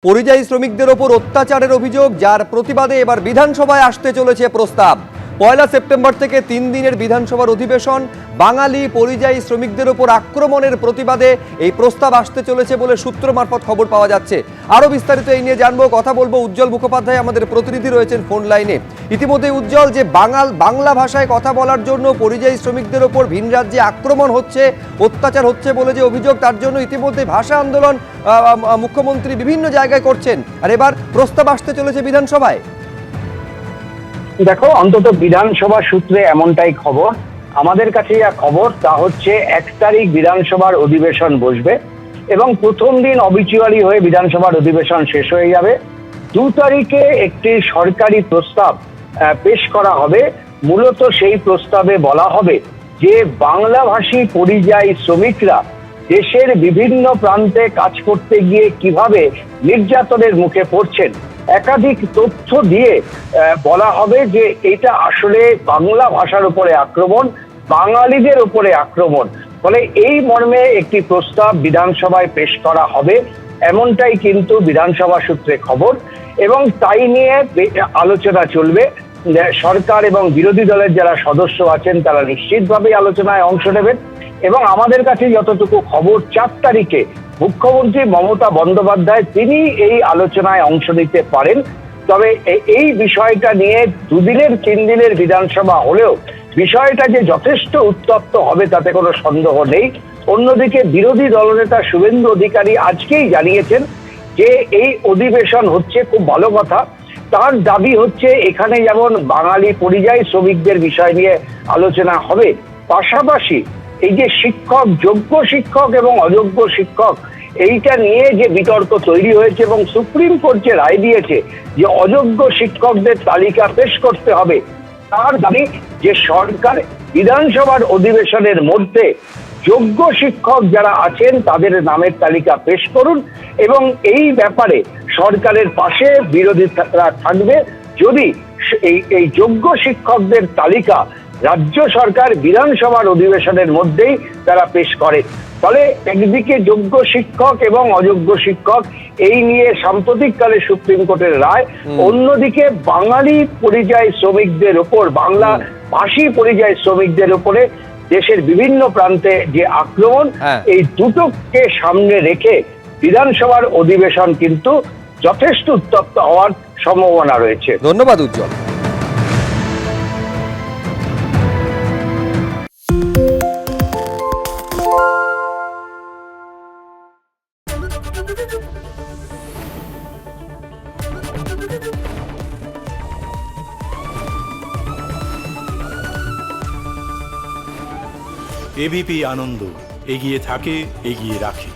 পরিযায়ী শ্রমিকদের ওপর অত্যাচারের অভিযোগ, যার প্রতিবাদে এবার বিধানসভায় আসতে চলেছে প্রস্তাব। 1 সেপ্টেম্বর থেকে 3 দিনের বিধানসভার অধিবেশন। বাঙালি পরিযায়ী শ্রমিকদের ওপর আক্রমণের প্রতিবাদে এই প্রস্তাব আসতে চলেছে বলে সূত্র মারফত খবর পাওয়া যাচ্ছে। আরো বিস্তারিত এই নিয়ে জানবো, কথা বলবো। উজ্জ্বল মুখোপাধ্যায় আমাদের প্রতিনিধি রয়েছেন ফোন লাইনে। ইতিমধ্যে উজ্জ্বল, যে বাংলা ভাষায় কথা বলার জন্য পরিযায়ী শ্রমিকদের ওপর ভিন রাজ্যে আক্রমণ হচ্ছে, অত্যাচার হচ্ছে বলে যে অভিযোগ, তার জন্য ইতিমধ্যে ভাষা আন্দোলন মুখ্যমন্ত্রী বিভিন্ন জায়গায় করছেন, আর এবার প্রস্তাব আসতে চলেছে বিধানসভায়। দেখো, অন্তত বিধানসভা সূত্রে এমনটাই খবর। আমাদের কাছে যা খবর তা হচ্ছে 1 তারিখ বিধানসভার অধিবেশন বসবে এবং প্রথম দিন অবিচুয়ারি হয়ে বিধানসভার অধিবেশন শেষ হয়ে যাবে। 2 তারিখে একটি সরকারি প্রস্তাব পেশ করা হবে। মূলত সেই প্রস্তাবে বলা হবে যে বাংলাভাষী পরিযায়ী শ্রমিকরা দেশের বিভিন্ন প্রান্তে কাজ করতে গিয়ে কিভাবে নির্যাতনের মুখে পড়ছেন, একাধিক তথ্য দিয়ে বলা হবে যে এটা আসলে বাংলা ভাষার উপরে আক্রমণ, বাঙালিদের উপরে আক্রমণ। ফলে এই মর্মে একটি প্রস্তাব বিধানসভায় পেশ করা হবে, এমনটাই কিন্তু বিধানসভা সূত্রে খবর। এবং তাই নিয়ে আলোচনা চলবে। সরকার এবং বিরোধী দলের যারা সদস্য আছেন তারা নিশ্চিতভাবেই আলোচনায় অংশ নেবেন। এবং আমাদের কাছে যতটুকু খবর, 4 তারিখে মুখ্যমন্ত্রী মমতা বন্দ্যোপাধ্যায় তিনি এই আলোচনায় অংশ নিতে পারেন। তবে এই বিষয়টা নিয়ে 2 দিনের 3 দিনের বিধানসভা হলেও বিষয়টা যে যথেষ্ট উত্তপ্ত হবে তাতে কোনো সন্দেহ নেই। অন্যদিকে বিরোধী দলনেতা শুভেন্দু অধিকারী আজকেই জানিয়েছেন যে এই অধিবেশন হচ্ছে, খুব ভালো কথা। তার দাবি হচ্ছে এখানে যেমন বাঙালি পরিযায়ী শ্রমিকদের বিষয় নিয়ে আলোচনা হবে, পাশাপাশি এই যে শিক্ষক, যোগ্য শিক্ষক এবং অযোগ্য শিক্ষক, এইটা নিয়ে যে বিতর্ক তৈরি হয়েছে এবং সুপ্রিম কোর্ট যে রায় দিয়েছে যে অযোগ্য শিক্ষকদের তালিকা পেশ করতে হবে, তার দাবি যে সরকার বিধানসভার অধিবেশনের মধ্যে যোগ্য শিক্ষক যারা আছেন তাদের নামের তালিকা পেশ করুন এবং এই ব্যাপারে সরকারের পাশে বিরোধীরা থাকবে যদি এই যোগ্য শিক্ষকদের তালিকা রাজ্য সরকার বিধানসভার অধিবেশনের মধ্যেই তারা পেশ করে। ফলে একদিকে যোগ্য শিক্ষক এবং অযোগ্য শিক্ষক এই নিয়ে সাম্প্রতিককালে সুপ্রিম কোর্টের রায়, অন্যদিকে বাঙালি পরিযায়ী শ্রমিকদের ওপর, বাংলা ভাষী পরিযায়ী শ্রমিকদের উপরে দেশের বিভিন্ন প্রান্তে যে আক্রমণ, এই দুটোকে সামনে রেখে বিধানসভার অধিবেশন কিন্তু যথেষ্ট উত্তপ্ত হওয়ার সম্ভাবনা রয়েছে। ধন্যবাদ উজ্জ্বল। এবিপি আনন্দ, এগিয়ে থাকে, এগিয়ে রাখে।